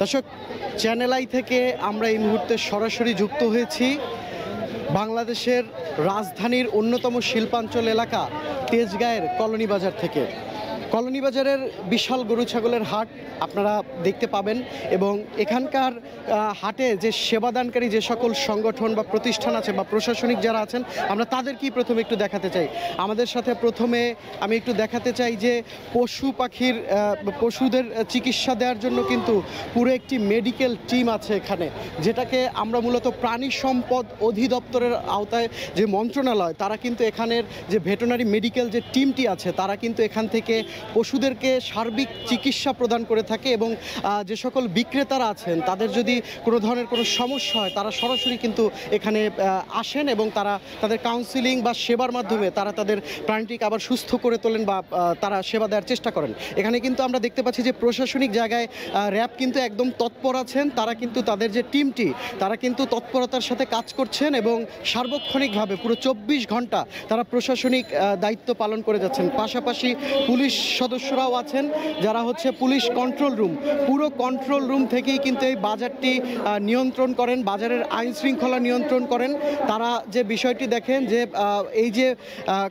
দর্শক, channel I থেকে আমরা এই মুহূর্তে সরাসরি যুক্ত হয়েছি বাংলাদেশের রাজধানীর অন্যতম শিল্পাঞ্চল এলাকা তেজগাঁয়ের কলোনি বাজার থেকে। কলোনি বাজারের বিশাল গরু ছাগলের হাট আপনারা দেখতে পাবেন এবং এখানকার হাটে যে সেবাদানকারী যে সকল সংগঠন বা প্রতিষ্ঠান আছে বা প্রশাসনিক যারা আছেন, আমরা তাদেরকেই প্রথমে একটু দেখাতে চাই। আমাদের সাথে প্রথমে আমি একটু দেখাতে চাই যে পশুদের চিকিৎসা দেওয়ার জন্য কিন্তু পুরো একটি মেডিকেল টিম আছে এখানে, যেটাকে আমরা মূলত প্রাণী সম্পদ অধিদপ্তরের আওতায় যে মন্ত্রণালয়, তারা কিন্তু এখানের যে ভেটেরিনারি মেডিকেল যে টিমটি আছে তারা কিন্তু এখান থেকে পশুদেরকে সার্বিক চিকিৎসা প্রদান করে থাকে এবং যে সকল বিক্রেতারা আছেন তাদের যদি কোনো ধরনের কোনো সমস্যা হয় তারা সরাসরি কিন্তু এখানে আসেন এবং তারা তাদের কাউন্সিলিং বা সেবার মাধ্যমে তারা তাদের প্রাণীটিকে আবার সুস্থ করে তোলেন বা তারা সেবা দেওয়ার চেষ্টা করেন। এখানে কিন্তু আমরা দেখতে পাচ্ছি যে প্রশাসনিক জায়গায় র্যাব কিন্তু একদম তৎপর আছেন, তারা কিন্তু তাদের যে টিমটি তারা কিন্তু তৎপরতার সাথে কাজ করছেন এবং সার্বক্ষণিকভাবে পুরো 24 ঘন্টা তারা প্রশাসনিক দায়িত্ব পালন করে যাচ্ছেন। পাশাপাশি পুলিশ সদস্যরাও আছেন যারা হচ্ছে পুলিশ কন্ট্রোল রুম, পুরো কন্ট্রোল রুম থেকেই কিন্তু এই বাজারটি নিয়ন্ত্রণ করেন, বাজারের আইন শৃঙ্খলা নিয়ন্ত্রণ করেন। তারা যে বিষয়টি দেখেন যে এই যে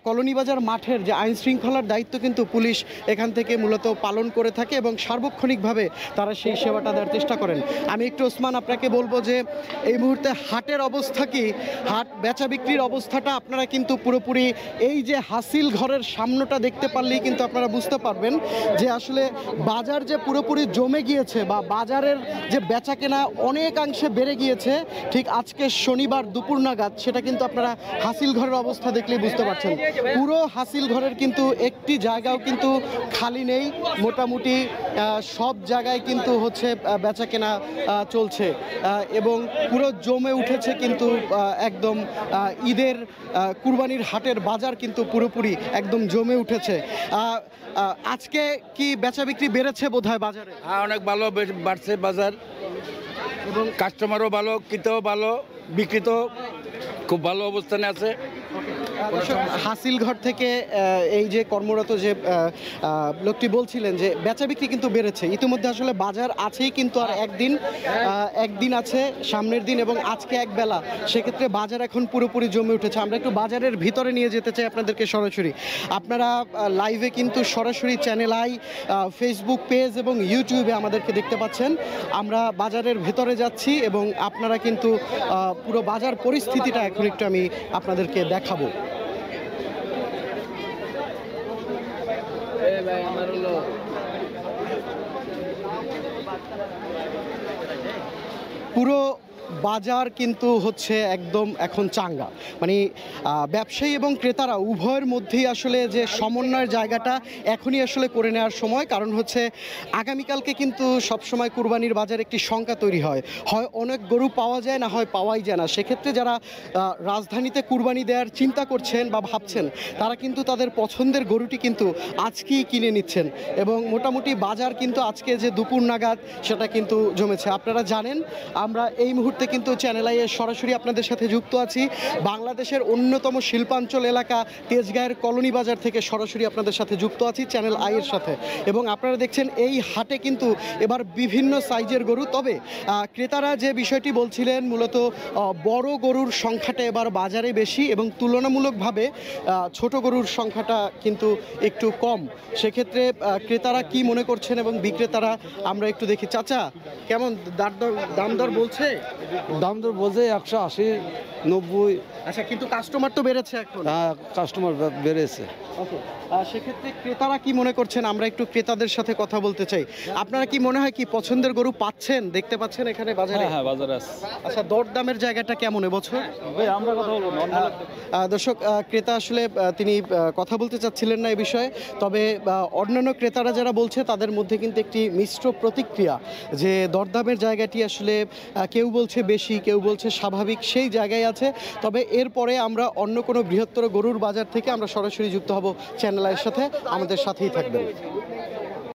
কলোনি বাজার মাঠের যে আইন শৃঙ্খলার দায়িত্ব কিন্তু পুলিশ এখান থেকে মূলত পালন করে থাকে এবং সার্বক্ষণিকভাবে তারা সেই সেবাটা দেওয়ার চেষ্টা করেন। আমি একটু ওসমান আপনাকে বলবো যে এই মুহূর্তে হাটের অবস্থা কি, হাট বেচা বিক্রির অবস্থাটা আপনারা কিন্তু পুরোপুরি এই যে হাসিল ঘরের সামনেটা দেখতে পারলেই কিন্তু আপনারা বুঝতে পারবেন যে আসলে বাজার যে পুরোপুরি জমে গিয়েছে বা বাজারের যে বেচা কেনা অনেকাংশে বেড়ে গিয়েছে ঠিক আজকে শনিবার দুপুর নাগাদ, সেটা কিন্তু আপনারা হাসিল ঘরের অবস্থা দেখলেই বুঝতে পারছেন। পুরো হাসিল ঘরের কিন্তু একটি জায়গাও কিন্তু খালি নেই, মোটামুটি সব জায়গায় কিন্তু হচ্ছে বেচা কেনা চলছে এবং পুরো জমে উঠেছে কিন্তু একদম ঈদের কুরবানির হাটের বাজার কিন্তু পুরোপুরি একদম জমে উঠেছে। আজকে কি বেচা বিক্রি বেড়েছে বোধহয় বাজারে? হ্যাঁ, অনেক ভালো বাড়ছে বাজার এবং কাস্টমারও ভালো, ক্রেতাও ভালো, বিক্রিত খুব ভালো অবস্থানে আছে। হাসিল ঘর থেকে এই যে কর্মরত যে লোকটি বলছিলেন যে বেচা বিক্রি কিন্তু বেড়েছে ইতিমধ্যে, আসলে বাজার আছেই কিন্তু আর একদিন আছে সামনের দিন এবং আজকে এক বেলা, সেক্ষেত্রে বাজার এখন পুরোপুরি জমে উঠেছে। আমরা একটু বাজারের ভিতরে নিয়ে যেতে চাই আপনাদেরকে সরাসরি। আপনারা লাইভে কিন্তু সরাসরি চ্যানেল আই ফেসবুক পেজ এবং ইউটিউবে আমাদেরকে দেখতে পাচ্ছেন। আমরা বাজারের ভেতরে যাচ্ছি এবং আপনারা কিন্তু পুরো বাজার পরিস্থিতিটা এখন একটু আমি আপনাদেরকে দেখাবো। পুরো বাজার কিন্তু হচ্ছে একদম এখন চাঙ্গা, মানে ব্যবসায়ী এবং ক্রেতারা উভয়ের মধ্যেই আসলে যে সমন্বয়ের জায়গাটা এখনই আসলে করে নেওয়ার সময়। কারণ হচ্ছে আগামীকালকে কিন্তু সবসময় কুরবানির বাজার একটি শঙ্কা তৈরি হয় অনেক গরু পাওয়া যায় না, হয় পাওয়াই যায় না। সেক্ষেত্রে যারা রাজধানীতে কুরবানি দেওয়ার চিন্তা করছেন বা ভাবছেন তারা কিন্তু তাদের পছন্দের গরুটি কিন্তু আজকেই কিনে নিচ্ছেন এবং মোটামুটি বাজার কিন্তু আজকে যে দুপুর নাগাদ সেটা কিন্তু জমেছে। আপনারা জানেন আমরা এই মুহূর্তে কিন্তু চ্যানেল আই এর সরাসরি আপনাদের সাথে যুক্ত আছি বাংলাদেশের অন্যতম শিল্পাঞ্চল এলাকা তেজগাঁয়ের কলোনি বাজার থেকে সরাসরি আপনাদের সাথে যুক্ত আছি চ্যানেল আই এর সাথে। এবং আপনারা দেখছেন এই হাটে কিন্তু এবার বিভিন্ন সাইজের গরু, তবে ক্রেতারা যে বিষয়টি বলছিলেন মূলত বড় গরুর সংখ্যাটা এবার বাজারে বেশি এবং তুলনামূলকভাবে ছোট গরুর সংখ্যাটা কিন্তু একটু কম। সেক্ষেত্রে ক্রেতারা কি মনে করছেন এবং বিক্রেতারা আমরা একটু দেখি। চাচা, কেমন দাম দর বলছে? দাম দর বলছে 180, 90। আচ্ছা, কিন্তু কাস্টমার তো বেড়েছে এখন। হ্যাঁ, কাস্টমার বেড়েছে। ওকে, সেক্ষেত্রে ক্রেতারা কি মনে করছেন আমরা একটু ক্রেতাদের সাথে কথা বলতে চাই। আপনারা কি মনে হয় কি পছন্দের গরু পাচ্ছেন, দেখতে পাচ্ছেন এখানে বাজারে? হ্যাঁ, বাজারে আছে। আচ্ছা, দরদামের জায়গাটা কেমন এবছর? ভাই আমরা কথা বলবো না। দর্শক, ক্রেতা আসলে তিনি কথা বলতে চাচ্ছিলেন না এই বিষয়ে, তবে অন্যান্য ক্রেতারা যারা বলছে তাদের মধ্যে কিন্তু একটি মিশ্র প্রতিক্রিয়া যে দরদামের জায়গাটি আসলে কেউ বলছে বেশি, কেউ বলছে স্বাভাবিক, সেই জায়গায় আছে। তবে এরপরে আমরা অন্য কোনো বৃহত্তর গরুর বাজার থেকে আমরা সরাসরি যুক্ত হব চ্যানেল আইয়ের সাথে, আমাদের সাথেই থাকবেন।